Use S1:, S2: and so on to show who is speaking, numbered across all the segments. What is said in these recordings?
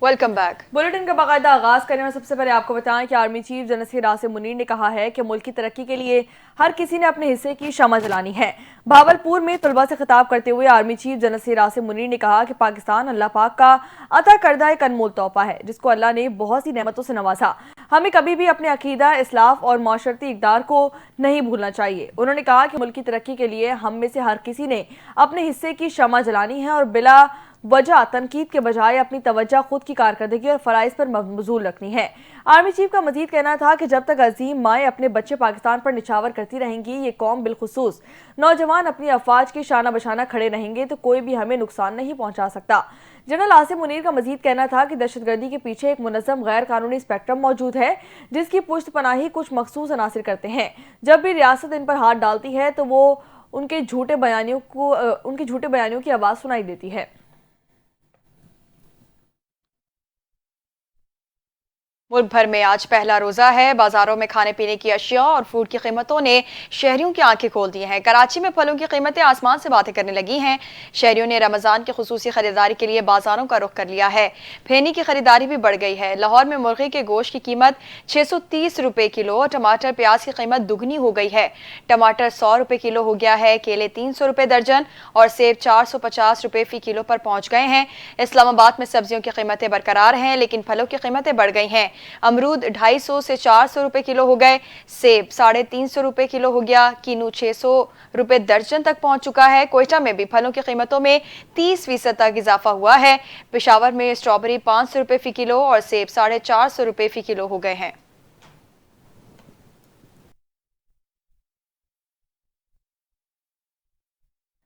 S1: Welcome back.
S2: Bulletin کا باقاعدہ آغاز کرنے میں سب سے پہلے آپ کو بتائیں کہ آرمی چیف جنرل اسیر عاصم منیر نے کہا ہے کہ ملک کی ترقی کے لیے ہر کسی نے اپنے حصے کی شمع جلانی ہے۔ بھاولپور میں طلباء سے خطاب کرتے ہوئے آرمی چیف جنرل اسیر عاصم منیر نے کہا کہ پاکستان اللہ پاک کا عطا کردہ ایک انمول تحفہ ہے جس کو اللہ نے بہت سی نعمتوں سے نوازا۔ ہمیں کبھی بھی اپنے عقیدہ، اسلاف اور معاشرتی اقدار کو نہیں بھولنا چاہیے۔ انہوں نے کہا کہ ملک کی ترقی کے لیے ہم میں سے ہر کسی نے اپنے حصے کی شمع جلانی ہے اور بلا وجہ تنقید کے بجائے اپنی توجہ خود کی کارکردگی اور فرائض پر مبذول رکھنی ہے۔ آرمی چیف کا مزید کہنا تھا کہ جب تک عظیم مائیں اپنے بچے پاکستان پر نچھاور کرتی رہیں گی، یہ قوم بالخصوص نوجوان اپنی افواج کی شانہ بشانہ کھڑے رہیں گے تو کوئی بھی ہمیں نقصان نہیں پہنچا سکتا۔ جنرل عاصم منیر کا مزید کہنا تھا کہ دہشت گردی کے پیچھے ایک منظم غیر قانونی اسپیکٹرم موجود ہے جس کی پشت پناہی کچھ مخصوص عناصر کرتے ہیں۔ جب بھی ریاست ان پر ہاتھ ڈالتی ہے تو وہ ان کے جھوٹے بیانیوں کی آواز سنائی دیتی ہے۔
S1: ملک بھر میں آج پہلا روزہ ہے۔ بازاروں میں کھانے پینے کی اشیاء اور فوڈ کی قیمتوں نے شہریوں کی آنکھیں کھول دی ہیں۔ کراچی میں پھلوں کی قیمتیں آسمان سے باتیں کرنے لگی ہیں۔ شہریوں نے رمضان کی خصوصی خریداری کے لیے بازاروں کا رخ کر لیا ہے۔ پھینی کی خریداری بھی بڑھ گئی ہے۔ لاہور میں مرغی کے گوشت کی قیمت 630 روپے کلو اور ٹماٹر پیاز کی قیمت دگنی ہو گئی ہے۔ ٹماٹر 100 روپے کلو ہو گیا ہے، کیلے 300 روپے درجن اور سیب 450 روپے فی کلو پر پہنچ گئے ہیں۔ اسلام آباد میں سبزیوں کی قیمتیں برقرار ہیں لیکن پھلوں کی قیمتیں بڑھ گئی ہیں۔ امرود 250 سے 400 روپے کلو ہو گئے، سیب 350 روپے کلو ہو گیا، کینو 600 روپے درجن تک پہنچ چکا ہے۔ کوئٹہ میں بھی پھلوں کی قیمتوں میں 30% تک اضافہ ہوا ہے۔ پشاور میں اسٹرابری 500 روپے فی کلو اور سیب 450 روپے فی کلو ہو گئے ہیں۔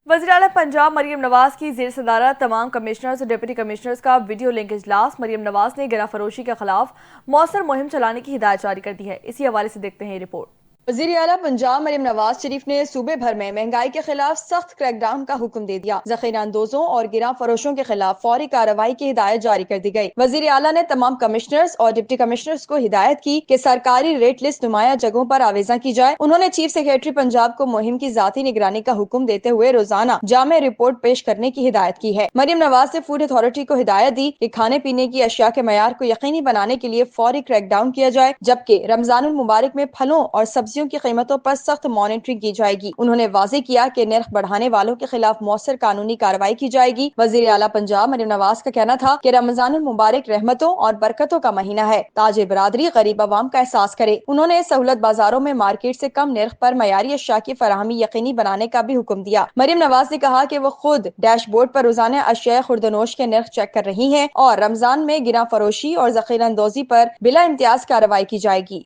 S2: وزیراعلیٰ پنجاب مریم نواز کی زیر صدارت تمام کمشنرز اور ڈپٹی کمشنرز کا ویڈیو لنک اجلاس۔ مریم نواز نے گرہ فروشی کے خلاف مؤثر مہم چلانے کی ہدایت جاری کر دی ہے۔ اسی حوالے سے دیکھتے ہیں یہ رپورٹ۔
S1: وزیر اعلیٰ پنجاب مریم نواز شریف نے صوبے بھر میں مہنگائی کے خلاف سخت کریک ڈاؤن کا حکم دے دیا۔ ذخیرہ اندوزوں اور گراں فروشوں کے خلاف فوری کارروائی کی ہدایت جاری کر دی گئی۔ وزیر اعلیٰ نے تمام کمشنرز اور ڈپٹی کمشنرز کو ہدایت کی کہ سرکاری ریٹ لسٹ نمایاں جگہوں پر آویزاں کی جائے۔ انہوں نے چیف سیکریٹری پنجاب کو مہم کی ذاتی نگرانی کا حکم دیتے ہوئے روزانہ جامع رپورٹ پیش کرنے کی ہدایت کی ہے۔ مریم نواز نے فوڈ اتھارٹی کو ہدایت دی کہ کھانے پینے کی اشیاء کے معیار کو یقینی بنانے کے لیے فوری کریک ڈاؤن کیا جائے، جبکہ رمضان المبارک میں پھلوں اور سبزیوں کی قیمتوں پر سخت مانیٹرنگ کی جائے گی۔ انہوں نے واضح کیا کہ نرخ بڑھانے والوں کے خلاف مؤثر قانونی کارروائی کی جائے گی۔ وزیر اعلیٰ پنجاب مریم نواز کا کہنا تھا کہ رمضان المبارک رحمتوں اور برکتوں کا مہینہ ہے، تاج برادری غریب عوام کا احساس کرے۔ انہوں نے سہولت بازاروں میں مارکیٹ سے کم نرخ پر معیاری اشیاء کی فراہمی یقینی بنانے کا بھی حکم دیا۔ مریم نواز نے کہا کہ وہ خود ڈیش بورڈ پر روزانہ اشیاء خوردنوش کے نرخ چیک کر رہی ہیں اور رمضان میں گراں فروشی اور ذخیرہ اندوزی پر بلا امتیاز کارروائی کی جائے گی۔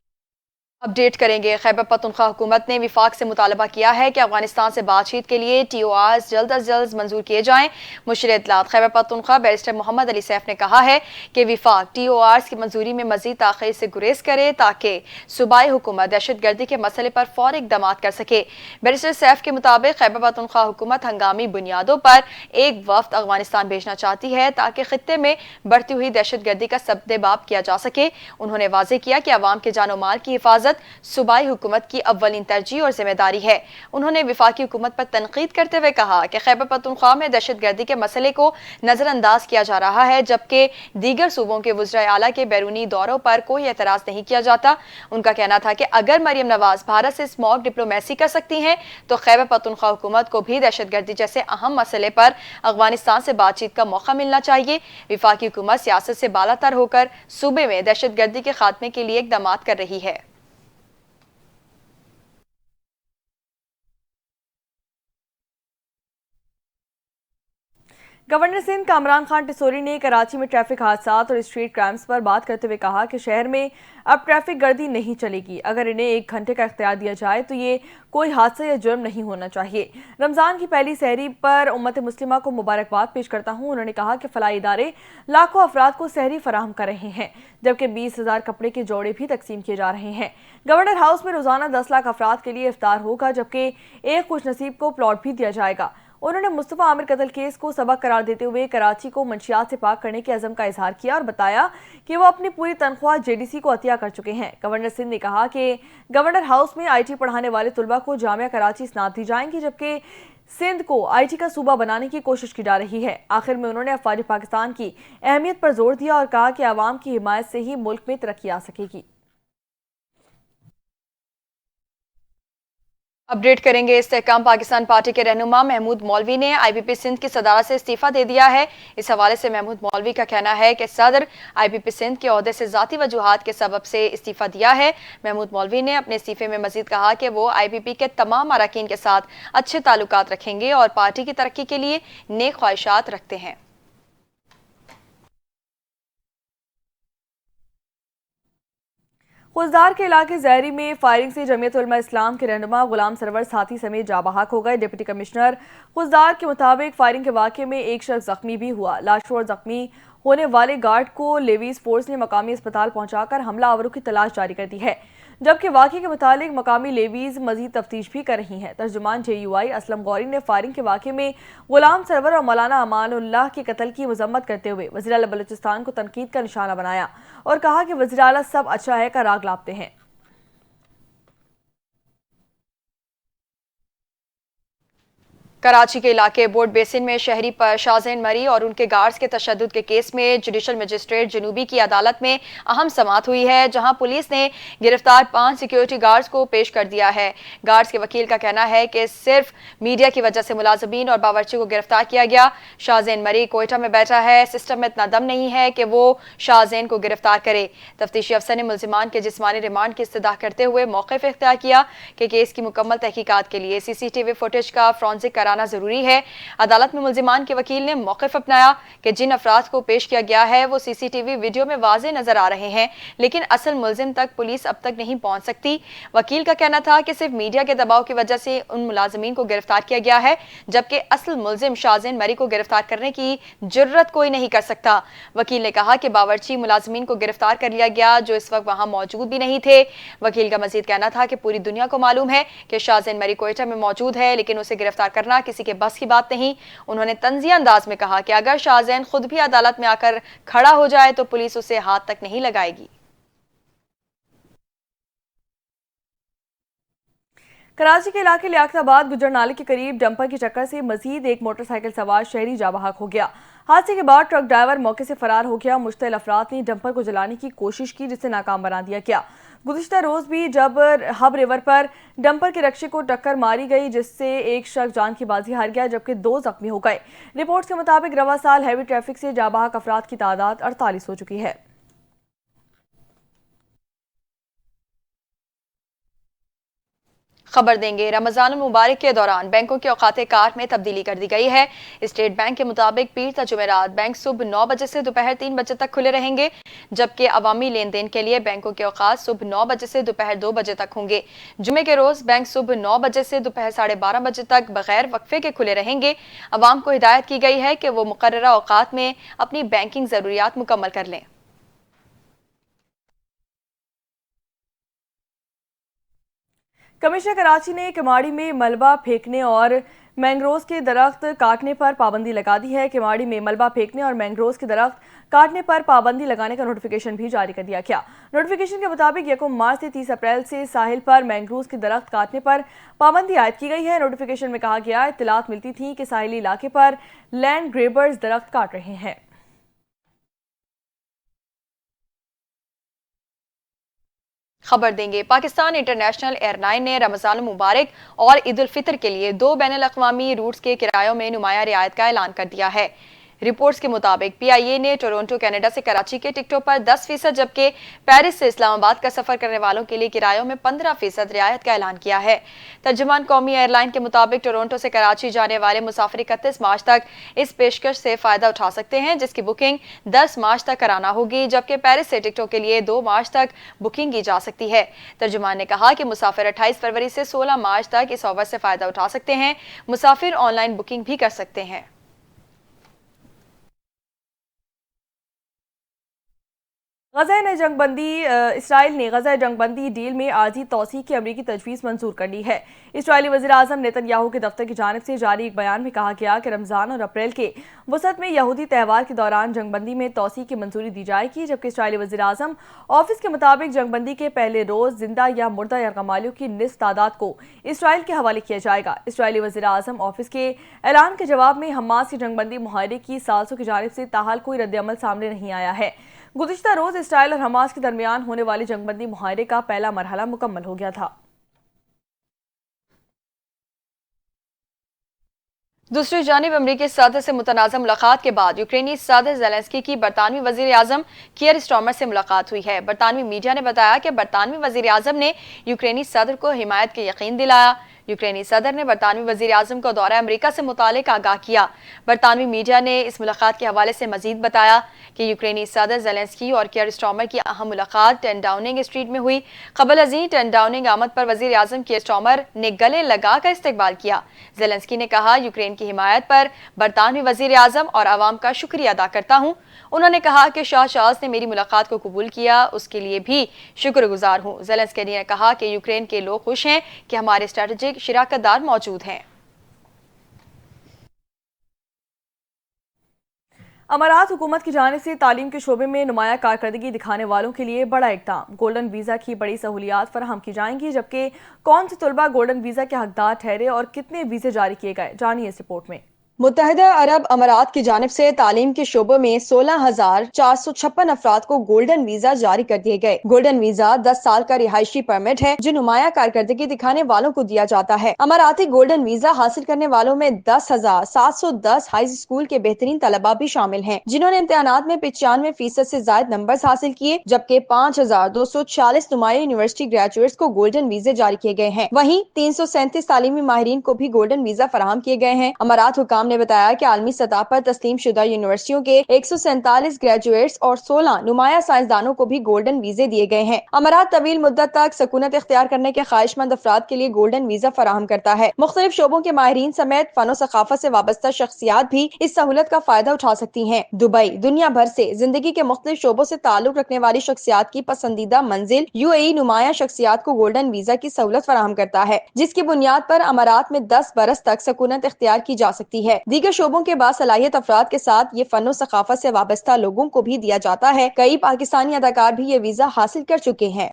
S1: اپڈیٹ کریں گے۔ خیبر پختونخوا حکومت نے وفاق سے مطالبہ کیا ہے کہ افغانستان سے بات چیت کے لیے ٹی او آرز جلد از جلد منظور کیے جائیں۔ مشیر اطلاعات خیبر پختونخوا بیرسٹر محمد علی سیف نے کہا ہے کہ وفاق ٹی او آرز کی منظوری میں مزید تاخیر سے گریز کرے تاکہ صوبائی حکومت دہشت گردی کے مسئلے پر فوری اقدامات کر سکے۔ بیرسٹر سیف کے مطابق خیبر پختونخوا حکومت ہنگامی بنیادوں پر ایک وفد افغانستان بھیجنا چاہتی ہے تاکہ خطے میں بڑھتی ہوئی دہشت گردی کا سدباب کیا جا سکے۔ انہوں نے واضح کیا کہ عوام کے جان و مال کی حفاظت صوبائی حکومت کی اولین ترجیح اور ذمہ داری ہے۔ انہوں نے وفاقی حکومت پر تنقید کرتے ہوئے کہا کہ خیبر پختونخوا میں دہشت گردی کے مسئلے کو نظر انداز کیا جا رہا ہے جبکہ دیگر صوبوں کے وزرائے اعلیٰ کے بیرونی دوروں پر کوئی اعتراض نہیں کیا جاتا۔ ان کا کہنا تھا کہ اگر مریم نواز بھارت سے اسموک ڈپلومیسی کر سکتی ہیں تو خیبر پختونخوا حکومت کو بھی دہشت گردی جیسے اہم مسئلے پر افغانستان سے بات چیت کا موقع ملنا چاہیے۔ وفاقی حکومت سیاست سے بالا تر ہو کر صوبے میں دہشت گردی کے خاتمے کے لیے اقدامات کر رہی ہے۔
S2: گورنر سندھ کامران خان ٹسوری نے کراچی میں ٹریفک حادثات اور اسٹریٹ کرائمز پر بات کرتے ہوئے کہا کہ شہر میں اب ٹریفک گردی نہیں چلے گی۔ اگر انہیں 1 گھنٹے کا اختیار دیا جائے تو یہ کوئی حادثہ یا جرم نہیں ہونا چاہیے۔ رمضان کی پہلی سحری پر امت مسلمہ کو مبارکباد پیش کرتا ہوں۔ انہوں نے کہا کہ فلاحی ادارے لاکھوں افراد کو سحری فراہم کر رہے ہیں جبکہ 20,000 کپڑے کے جوڑے بھی تقسیم کیے جا رہے ہیں۔ گورنر ہاؤس میں روزانہ 10 لاکھ افراد کے لیے افطار ہوگا جبکہ ایک خوش نصیب کو پلاٹ بھی دیا جائے گا۔ انہوں نے مصطفی عامر قتل کیس کو سبق قرار دیتے ہوئے کراچی کو منشیات سے پاک کرنے کے عزم کا اظہار کیا اور بتایا کہ وہ اپنی پوری تنخواہ JDC کو عطیہ کر چکے ہیں۔ گورنر سندھ نے کہا کہ گورنر ہاؤس میں IT پڑھانے والے طلبہ کو جامعہ کراچی اسناد دی جائیں گی، جبکہ سندھ کو IT کا صوبہ بنانے کی کوشش کی جا رہی ہے۔ آخر میں انہوں نے افواج پاکستان کی اہمیت پر زور دیا اور کہا کہ عوام کی حمایت سے ہی ملک میں ترقی آ سکے گی۔
S1: اپڈیٹ کریں گے۔ استحکام پاکستان پارٹی کے رہنما محمود مولوی نے IBP سندھ کی صدارت سے استعفیٰ دے دیا ہے۔ اس حوالے سے محمود مولوی کا کہنا ہے کہ صدر IBP سندھ کے عہدے سے ذاتی وجوہات کے سبب سے استعفیٰ دیا ہے۔ محمود مولوی نے اپنے استعفے میں مزید کہا کہ وہ IBP کے تمام اراکین کے ساتھ اچھے تعلقات رکھیں گے اور پارٹی کی ترقی کے لیے نیک خواہشات رکھتے ہیں۔
S2: خضدار کے علاقے زہری میں فائرنگ سے جمعیت علماء اسلام کے رہنما غلام سرور ساتھی سمیت جاں بحق ہو گئے۔ ڈپٹی کمشنر خضدار کے مطابق فائرنگ کے واقعے میں ایک شخص زخمی بھی ہوا۔ لاشوں اور زخمی ہونے والے گارڈ کو لیویز فورس نے مقامی اسپتال پہنچا کر حملہ آوروں کی تلاش جاری کر دی ہے، جبکہ واقعے کے متعلق مقامی لیویز مزید تفتیش بھی کر رہی ہیں۔ ترجمان JUI اسلم غوری نے فائرنگ کے واقعے میں غلام سرور اور مولانا امان اللہ کے قتل کی مذمت کرتے ہوئے وزیر اعلیٰ بلوچستان کو تنقید کا نشانہ بنایا اور کہا کہ وزیر اعلیٰ سب اچھا ہے کا راگ لاپتے ہیں۔
S1: کراچی کے علاقے بورڈ بیسن میں شہری پر شازین مری اور ان کے گارڈز کے تشدد کے کیس میں جوڈیشل مجسٹریٹ جنوبی کی عدالت میں اہم سماعت ہوئی ہے، جہاں پولیس نے گرفتار 5 سیکیورٹی گارڈز کو پیش کر دیا ہے۔ گارڈز کے وکیل کا کہنا ہے کہ صرف میڈیا کی وجہ سے ملازمین اور باورچی کو گرفتار کیا گیا۔ شازین مری کوئٹہ میں بیٹھا ہے، سسٹم میں اتنا دم نہیں ہے کہ وہ شازین کو گرفتار کرے۔ تفتیشی افسر نے ملزمان کے جسمانی ریمانڈ کی استدعا کرتے ہوئے موقف اختیار کیا کہ کیس کی مکمل تحقیقات کے لیے CCTV فوٹیج کا فرانزک کرانا ضروری ہے۔ عدالت میں ملزمان کے وکیل نے موقف اپنایا کہ جن افراد کو پیش کیا گیا ہے وہ CCTV ویڈیو میں واضح نظر آ رہے ہیں، لیکن اصل ملزم تک پولیس اب تک نہیں پہنچ سکتی۔ وکیل کا کہنا تھا کہ صرف میڈیا کے دباؤ کی وجہ سے ان ملازمین کو گرفتار کیا گیا ہے، جبکہ اصل ملزم شازین مری کو گرفتار کرنے کی جرت کوئی نہیں کر سکتا۔ وکیل نے کہا کہ باورچی ملازمین کو گرفتار کر لیا گیا جو اس وقت وہاں موجود بھی نہیں تھے۔ وکیل کا مزید کہنا تھا کہ پوری دنیا کو معلوم ہے کہ شازین مری کوئٹہ میں موجود ہے، لیکن اسے گرفتار کرنا کسی کے بس کی بات نہیں۔ انہوں نے طنزیہ انداز میں کہا کہ اگر شازین خود بھی عدالت میں آ کر کھڑا ہو جائے تو پولیس اسے ہاتھ تک نہیں لگائے گی۔
S2: کراچی کے علاقے لیاقت آباد گجر نالے کے قریب ڈمپر کی ٹکر سے مزید ایک موٹر سائیکل سوار شہری جاں بحق ہو گیا۔ حادثے کے بعد ٹرک ڈرائیور موقع سے فرار ہو گیا۔ مشتعل افراد نے ڈمپر کو جلانے کی کوشش کی جسے ناکام بنا دیا گیا۔ گزشتہ روز بھی جب ہب ریور پر ڈمپر کے رکشے کو ٹکر ماری گئی جس سے ایک شخص جان کی بازی ہار گیا جبکہ 2 زخمی ہو گئے۔ رپورٹس کے مطابق رواں سال ہیوی ٹریفک سے جاں بحق افراد کی تعداد 48 ہو چکی ہے۔
S1: خبر دیں گے، رمضان المبارک کے دوران بینکوں کے اوقات کار میں تبدیلی کر دی گئی ہے۔ اسٹیٹ بینک کے مطابق پیر تا جمعرات بینک صبح 9 بجے سے دوپہر 3 بجے تک کھلے رہیں گے، جبکہ عوامی لین دین کے لیے بینکوں کے اوقات صبح 9 بجے سے دوپہر 2 بجے تک ہوں گے۔ جمعے کے روز بینک صبح 9 بجے سے دوپہر 12:30 بجے تک بغیر وقفے کے کھلے رہیں گے۔ عوام کو ہدایت کی گئی ہے کہ وہ مقررہ اوقات میں اپنی بینکنگ ضروریات مکمل کر لیں۔
S2: کمشنر کراچی نے کماڑی میں ملبہ پھینکنے اور مینگروز کے درخت کاٹنے پر پابندی لگا دی ہے۔ کماڑی میں ملبہ پھینکنے اور مینگروز کے درخت کاٹنے پر پابندی لگانے کا نوٹیفیکیشن بھی جاری کر دیا گیا۔ نوٹیفیکیشن کے مطابق 1 مارچ سے 30 اپریل سے ساحل پر مینگروز کے درخت کاٹنے پر پابندی عائد کی گئی ہے۔ نوٹیفیکیشن میں کہا گیا اطلاعات ملتی تھیں کہ ساحلی علاقے پر لینڈ گریبرز درخت کاٹ رہے ہیں۔
S1: خبر دیں گے، پاکستان انٹرنیشنل ایئر لائن نے رمضان المبارک اور عید الفطر کے لیے 2 بین الاقوامی روٹس کے کرایوں میں نمایاں رعایت کا اعلان کر دیا ہے۔ رپورٹس کے مطابق PIA نے ٹورنٹو کینیڈا سے کراچی کے ٹکٹوں پر 10% جبکہ پیرس سے اسلام آباد کا سفر کرنے والوں کے لیے کرایوں میں 15% رعایت کا اعلان کیا ہے۔ ترجمان قومی ایئر لائن کے مطابق ٹورنٹو سے کراچی جانے والے مسافر 31 مارچ تک اس پیشکش سے فائدہ اٹھا سکتے ہیں جس کی بکنگ 10 مارچ تک کرانا ہوگی، جبکہ پیرس سے ٹکٹوں کے لیے 2 مارچ تک بکنگ کی جا سکتی ہے۔ ترجمان نے کہا کہ مسافر 28 فروری سے 16 مارچ تک اس آفر سے فائدہ اٹھا سکتے ہیں۔ مسافر آن لائن بکنگ بھی کر سکتے ہیں۔
S2: غزہ نے جنگ بندی اسرائیل نے غزہ جنگ بندی ڈیل میں عارضی توسیع کی امریکی تجویز منظور کر لی ہے۔ اسرائیلی وزیر اعظم نیتن یاہو کے دفتر کی جانب سے جاری ایک بیان میں کہا گیا کہ رمضان اور اپریل کے وسط میں یہودی تہوار کے دوران جنگ بندی میں توسیع کی منظوری دی جائے گی، جبکہ اسرائیلی وزیر اعظم آفس کے مطابق جنگ بندی کے پہلے روز زندہ یا مردہ یرغمالیوں کی نصف تعداد کو اسرائیل کے حوالے کیا جائے گا۔ اسرائیلی وزیر اعظم آفس کے اعلان کے جواب میں حماس کی جنگ بندی معاہدے کی ثالثوں کی جانب سے تاحال کوئی رد عمل سامنے نہیں آیا ہے۔ گزشتہ روز اسرائیل اور حماس کے درمیان ہونے والی جنگ بندی معاہدے کا پہلا مرحلہ مکمل ہو گیا تھا۔
S1: دوسری جانب امریکی صدر سے متنازع ملاقات کے بعد یوکرینی صدر زیلنسکی کی برطانوی وزیر اعظم کیئر اسٹارمر سے ملاقات ہوئی ہے۔ برطانوی میڈیا نے بتایا کہ برطانوی وزیر اعظم نے یوکرینی صدر کو حمایت کے یقین دلایا۔ یوکرینی صدر نے برطانوی وزیر اعظم کو دورہ امریکہ سے متعلق آگاہ کیا۔ برطانوی میڈیا نے اس ملاقات کے حوالے سے مزید بتایا کہ یوکرینی صدر زیلنسکی اور کیئر اسٹارمر کی اہم ملاقات 10 ڈاؤننگ اسٹریٹ میں ہوئی۔ قبل ازیں 10 ڈاؤننگ آمد پر وزیر اعظم کیئر اسٹارمر نے گلے لگا کر استقبال کیا۔ زیلنسکی نے کہا، یوکرین کی حمایت پر برطانوی وزیر اعظم اور عوام کا شکریہ ادا کرتا ہوں۔ انہوں نے کہا کہ شاہ چارلس نے میری ملاقات کو قبول کیا، اس کے لیے بھی شکر گزار ہوں۔ زیلنسکی نے کہا کہ یوکرین کے لوگ خوش ہیں کہ ہمارے اسٹریٹجک شراکت دار موجود ہیں۔
S2: امارات حکومت کی جانب سے تعلیم کے شعبے میں نمایاں کارکردگی دکھانے والوں کے لیے بڑا اقدام، گولڈن ویزا کی بڑی سہولیات فراہم کی جائیں گی، جبکہ کون سے طلبہ گولڈن ویزا کے حقدار ٹھہرے اور کتنے ویزے جاری کیے گئے، جانیے اس رپورٹ میں۔
S1: متحدہ عرب امارات کی جانب سے تعلیم کے شعبوں میں 16,456 افراد کو گولڈن ویزا جاری کر دیے گئے۔ گولڈن ویزا 10 سال کا رہائشی پرمٹ ہے جو نمایاں کارکردگی دکھانے والوں کو دیا جاتا ہے۔ اماراتی گولڈن ویزا حاصل کرنے والوں میں 10,710 ہائی اسکول کے بہترین طلبہ بھی شامل ہیں، جنہوں نے امتحانات میں 95% سے زائد نمبرز حاصل کیے، جبکہ 5,246 نمایاں یونیورسٹی گریجویٹس کو گولڈن ویزے جاری کیے گئے ہیں۔ وہیں 337 تعلیمی ماہرین کو بھی گولڈن ویزا فراہم کیے گئے ہیں۔ امارات حکام نے بتایا کہ عالمی سطح پر تسلیم شدہ یونیورسٹیوں کے 147 گریجویٹس اور 16 نمایاں سائنسدانوں کو بھی گولڈن ویزے دیے گئے ہیں۔ امارات طویل مدت تک سکونت اختیار کرنے کے خواہش مند افراد کے لیے گولڈن ویزا فراہم کرتا ہے۔ مختلف شعبوں کے ماہرین سمیت فن و ثقافت سے وابستہ شخصیات بھی اس سہولت کا فائدہ اٹھا سکتی ہیں۔ دبئی دنیا بھر سے زندگی کے مختلف شعبوں سے تعلق رکھنے والی شخصیات کی پسندیدہ منزل UAE نمایاں شخصیات کو گولڈن ویزا کی سہولت فراہم کرتا ہے، جس کی بنیاد پر امارات میں 10 برس تک سکونت اختیار کی جا سکتی ہے۔ دیگر شعبوں کے باصلاحیت افراد کے ساتھ یہ فن و ثقافت سے وابستہ لوگوں کو بھی دیا جاتا ہے۔ کئی پاکستانی اداکار بھی یہ ویزا حاصل کر چکے ہیں۔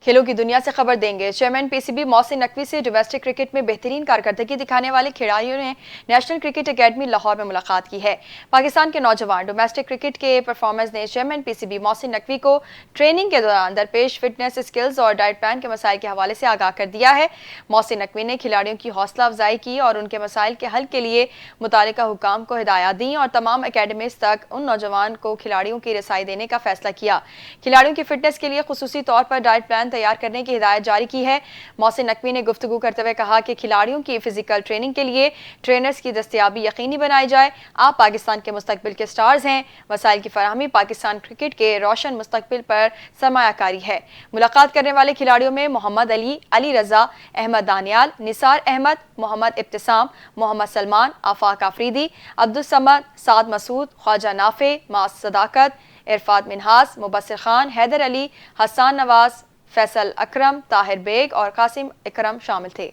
S1: کھیلوں کی دنیا سے خبر دیں گے۔ چیئرمین PCB محسن نقوی سے ڈومیسٹک کرکٹ میں بہترین کارکردگی دکھانے والے کھلاڑیوں نے نیشنل کرکٹ اکیڈمی لاہور میں ملاقات کی ہے۔ پاکستان کے نوجوان ڈومیسٹک کرکٹ کے پرفارمرز نے چیئرمین PCB محسن نقوی کو ٹریننگ کے دوران درپیش فٹنس، اسکلز اور ڈائٹ پلان کے مسائل کے حوالے سے آگاہ کر دیا ہے۔ محسن نقوی نے کھلاڑیوں کی حوصلہ افزائی کی اور ان کے مسائل کے حل کے لیے متعلقہ حکام کو ہدایات دیں اور تمام اکیڈمیز تک ان نوجوان کو کھلاڑیوں کی رسائی دینے کا فیصلہ کیا۔ کھلاڑیوں کی فٹنس کے لیے خصوصی طور پر ڈائٹ پلان تیار کرنے کی ہدایت جاری کی ہے۔ محسن نقوی نے گفتگو کرتے ہوئے کہا کہ کھلاڑیوں کی فزیکل ٹریننگ کے لیے ٹرینرز کی دستیابی یقینی بنائی جائے۔ آپ پاکستان کے مستقبل کے سٹارز ہیں۔ وسائل کی فراہمی پاکستان کرکٹ کے روشن مستقبل پر سرمایہ کاری ہے۔ ملاقات کرنے والے کھلاڑیوں میں محمد علی، علی رضا، احمد دانیال، نثار احمد، محمد ابتسام، محمد سلمان، آفاق آفریدی، عبدالصمد، سعد مسعود، خواجہ نافع، معاذ صداقت، عرفات منہاس، مبصر خان، حیدر علی، حسان نواز، فیصل اکرم، طاہر بیگ اور قاسم اکرم شامل تھے۔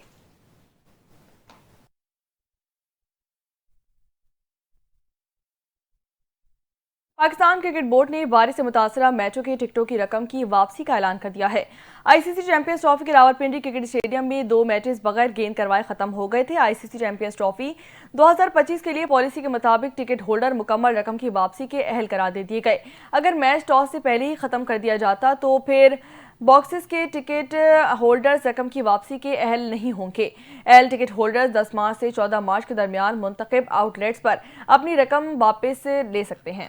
S2: پاکستان کرکٹ بورڈ نے بارش سے متاثرہ میچوں کے ٹکٹوں کی رقم کی واپسی کا اعلان کر دیا ہے۔ ICC چیمپئنز ٹرافی کے راولپنڈی کرکٹ اسٹیڈیم میں 2 میچز بغیر گیند کروائے ختم ہو گئے تھے۔ ICC چیمپئنز ٹرافی 2025 کے لیے پالیسی کے مطابق ٹکٹ ہولڈر مکمل رقم کی واپسی کے اہل قرار دے دیے گئے۔ اگر میچ ٹاس سے پہلے ہی ختم کر دیا جاتا تو پھر باکسز کے ٹکٹ ہولڈرز رقم کی واپسی کے اہل نہیں ہوں گے۔ اہل ٹکٹ ہولڈرز 10 مارچ سے 14 مارچ کے درمیان منتخب آؤٹ لیٹس پر اپنی رقم واپس لے سکتے ہیں۔